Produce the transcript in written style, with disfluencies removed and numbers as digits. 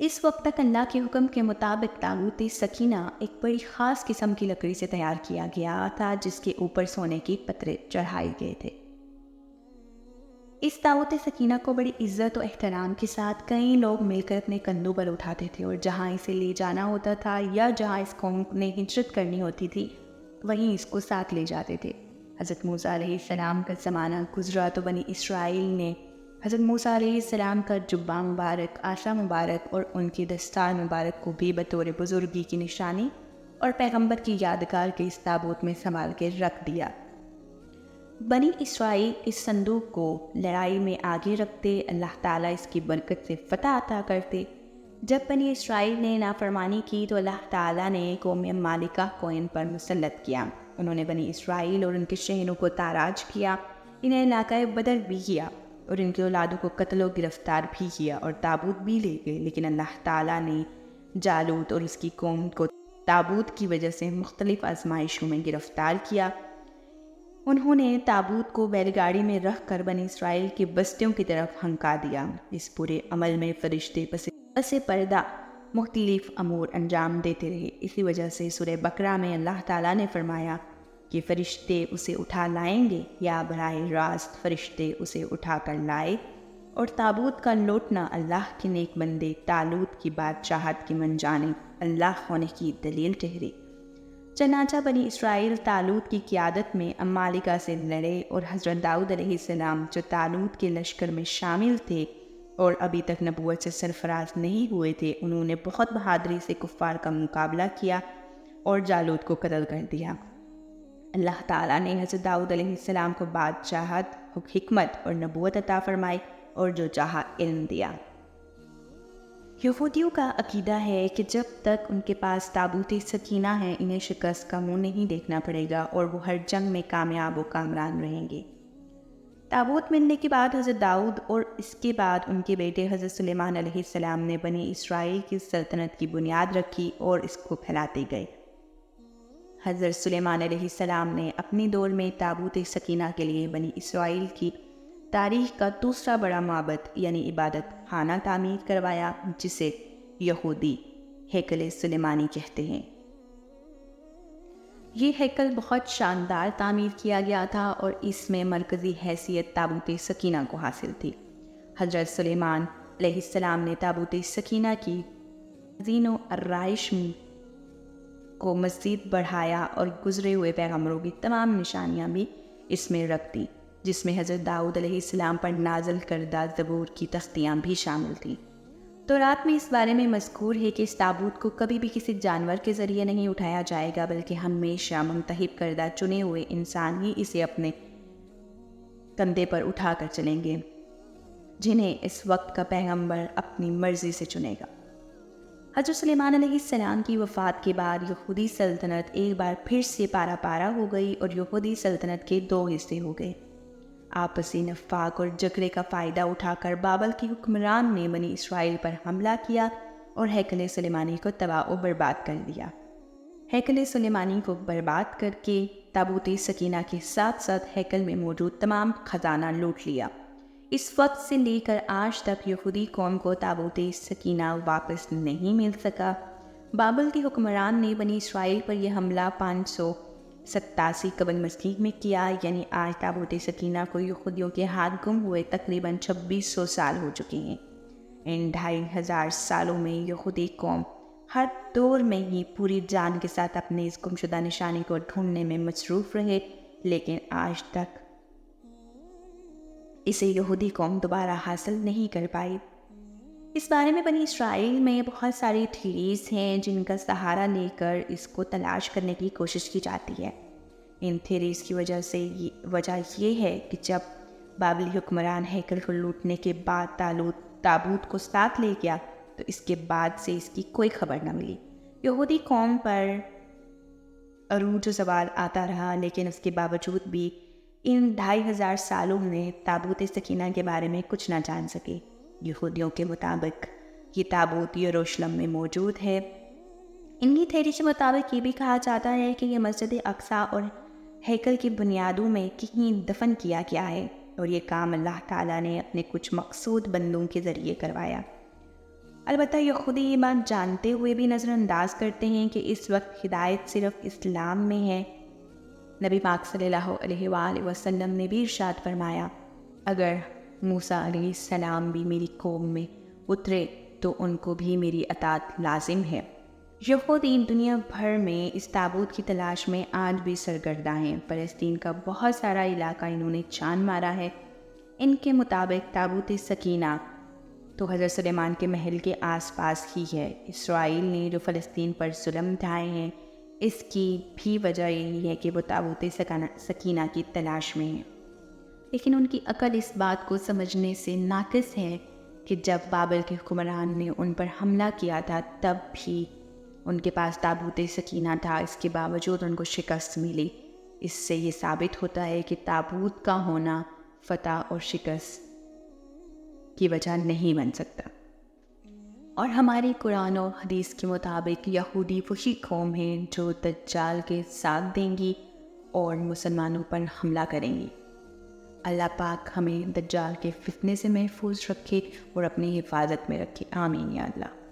اس وقت تک اللہ کے حکم کے مطابق تابوت سکینہ ایک بڑی خاص قسم کی لکڑی سے تیار کیا گیا تھا جس کے اوپر سونے کی پترے چڑھائے گئے تھے۔ اس تابوت سکینہ کو بڑی عزت و احترام کے ساتھ کئی لوگ مل کر اپنے کندھوں پر اٹھاتے تھے، اور جہاں اسے لے جانا ہوتا تھا یا جہاں اس قوم نے ہجرت کرنی ہوتی تھی وہیں اس کو ساتھ لے جاتے تھے۔ حضرت موسیٰ علیہ السلام کا زمانہ گزرا تو بنی اسرائیل نے حضرت موسیٰ علیہ السلام کا جبہ مبارک، عصا مبارک اور ان کی دستار مبارک کو بھی بطور بزرگی کی نشانی اور پیغمبر کی یادگار کے اس تابوت میں سنبھال کے رکھ دیا۔ بنی اسرائیل اس صندوق کو لڑائی میں آگے رکھتے، اللہ تعالیٰ اس کی برکت سے فتح عطا کرتے۔ جب بنی اسرائیل نے نافرمانی کی تو اللہ تعالیٰ نے قوم مالکہ کو ان پر مسلط کیا۔ انہوں نے بنی اسرائیل اور ان کے شہروں کو تاراج کیا، انہیں علاقہ بدر بھی کیا اور ان کے اولادوں کو قتل و گرفتار بھی کیا اور تابوت بھی لے گئے۔ لیکن اللہ تعالیٰ نے جالوت اور اس کی قوم کو تابوت کی وجہ سے مختلف آزمائشوں میں گرفتار کیا۔ انہوں نے تابوت کو بیل گاڑی میں رکھ کر بنی اسرائیل کی بستیوں کی طرف ہنکا دیا۔ اس پورے عمل میں فرشتے پس پردہ مختلف امور انجام دیتے رہے۔ اسی وجہ سے سورہ بقرہ میں اللہ تعالیٰ نے فرمایا کہ فرشتے اسے اٹھا لائیں گے یا براہ راست فرشتے اسے اٹھا کر لائے، اور تابوت کا لوٹنا اللہ کے نیک بندے طالوت کی بادشاہت کی منجانب اللہ ہونے کی دلیل ٹھہری۔ چنانچہ بنی اسرائیل طالوت کی قیادت میں عمالقہ سے لڑے، اور حضرت داؤد علیہ السلام جو طالوت کے لشکر میں شامل تھے اور ابھی تک نبوت سے سرفراز نہیں ہوئے تھے، انہوں نے بہت بہادری سے کفار کا مقابلہ کیا اور جالوت کو قتل کر دیا۔ اللہ تعالیٰ نے حضرت داؤد علیہ السلام کو بادشاہت، حکمت اور نبوت عطا فرمائی اور جو چاہا علم دیا۔ یہودیوں کا عقیدہ ہے کہ جب تک ان کے پاس تابوت سکینہ ہے انہیں شکست کا منہ نہیں دیکھنا پڑے گا اور وہ ہر جنگ میں کامیاب و کامران رہیں گے۔ تابوت ملنے کے بعد حضرت داؤد اور اس کے بعد ان کے بیٹے حضرت سلیمان علیہ السلام نے بنی اسرائیل کی سلطنت کی بنیاد رکھی اور اس کو پھیلاتے گئے۔ حضرت سلیمان علیہ السلام نے اپنی دور میں تابوت سکینہ کے لیے بنی اسرائیل کی تاریخ کا دوسرا بڑا معبد یعنی عبادت خانہ تعمیر کروایا، جسے یہودی ہیکل سلیمانی کہتے ہیں۔ یہ ہیکل بہت شاندار تعمیر کیا گیا تھا اور اس میں مرکزی حیثیت تابوت سکینہ کو حاصل تھی۔ حضرت سلیمان علیہ السلام نے تابوت سکینہ کی تزئین و آرائش کو مزید بڑھایا اور گزرے ہوئے پیغمبروں کی تمام نشانیاں بھی اس میں رکھ دی، جس میں حضرت داؤد علیہ السلام پر نازل کردہ زبور کی تختیاں بھی شامل تھیں۔ تورات میں اس بارے میں مذکور ہے کہ اس تابوت کو کبھی بھی کسی جانور کے ذریعے نہیں اٹھایا جائے گا، بلکہ ہمیشہ منتخب کردہ چنے ہوئے انسان ہی اسے اپنے کندھے پر اٹھا کر چلیں گے، جنہیں اس وقت کا پیغمبر اپنی مرضی سے چنے گا۔ حضرت سلیمان علیہ السلام کی وفات کے بعد یہودی سلطنت ایک بار پھر سے پارا پارا ہو گئی اور یہودی سلطنت کے دو حصے ہو گئے۔ آپسی نفاق اور جھگڑے کا فائدہ اٹھا کر بابل کے حکمران نے بنی اسرائیل پر حملہ کیا اور ہیکل سلیمانی کو تباہ و برباد کر دیا۔ ہیکل سلیمانی کو برباد کر کے تابوت سکینہ کے ساتھ ساتھ ہیکل میں موجود تمام خزانہ لوٹ لیا۔ اس وقت سے لے کر آج تک یہودی قوم کو تابوت سکینہ واپس نہیں مل سکا۔ بابل کے حکمران نے بنی اسرائیل پر یہ حملہ 587 قبل مسیح میں کیا، یعنی آج تابوت سکینہ کو یہودیوں کے ہاتھ گم ہوئے تقریباً 2600 سال ہو چکے ہیں۔ ان 2500 سالوں میں یہودی قوم ہر دور میں ہی پوری جان کے ساتھ اپنے اس گمشدہ نشانی کو ڈھونڈنے میں مصروف رہے، لیکن آج تک اسے یہودی قوم دوبارہ حاصل نہیں کر پائی۔ اس بارے میں بنی اسرائیل میں بہت ساری تھیریز ہیں جن کا سہارا لے کر اس کو تلاش کرنے کی کوشش کی جاتی ہے۔ ان تھیریز کی وجہ یہ ہے کہ جب بابلی حکمران ہیکل کو لوٹنے کے بعد تابوت کو ساتھ لے گیا تو اس کے بعد سے اس کی کوئی خبر نہ ملی۔ یہودی قوم پر عروج و زوال آتا رہا، لیکن اس کے باوجود بھی ان 2500 سالوں میں تابوت سکینہ کے بارے میں کچھ نہ جان سکے۔ یہودیوں کے مطابق یہ تابوت یروشلم میں موجود ہے۔ ان کی تھیری کے مطابق یہ بھی کہا جاتا ہے کہ یہ مسجد اقصیٰ اور ہیکل کی بنیادوں میں کہیں دفن کیا گیا ہے، اور یہ کام اللہ تعالیٰ نے اپنے کچھ مقصود بندوں کے ذریعے کروایا۔ البتہ یہودی یہ بات جانتے ہوئے بھی نظر انداز کرتے ہیں کہ اس وقت ہدایت صرف اسلام میں ہے۔ نبی پاک صلی اللہ علیہ وآلہ وسلم نے بھی ارشاد فرمایا، اگر موسیٰ علیہ السلام بھی میری قوم میں اترے تو ان کو بھی میری اطاعت لازم ہے۔ یہودی دنیا بھر میں اس تابوت کی تلاش میں آج بھی سرگرداں ہیں۔ فلسطین کا بہت سارا علاقہ انہوں نے چھان مارا ہے۔ ان کے مطابق تابوت سکینہ تو حضرت سلیمان کے محل کے آس پاس ہی ہے۔ اسرائیل نے جو فلسطین پر ظلم ڈھائے ہیں، اس کی بھی وجہ یہی ہے کہ وہ تابوت سکینہ کی تلاش میں ہیں، لیکن ان کی عقل اس بات کو سمجھنے سے ناقص ہے کہ جب بابل کے حکمران نے ان پر حملہ کیا تھا تب بھی ان کے پاس تابوت سکینہ تھا، اس کے باوجود ان کو شکست ملی۔ اس سے یہ ثابت ہوتا ہے کہ تابوت کا ہونا فتح اور شکست کی وجہ نہیں بن سکتا۔ اور ہماری قرآن و حدیث کے مطابق یہودی وہی قوم ہیں جو دجال کے ساتھ دیں گی اور مسلمانوں پر حملہ کریں گی۔ اللہ پاک ہمیں دجال کے فتنے سے محفوظ رکھے اور اپنی حفاظت میں رکھے، آمین یا اللہ۔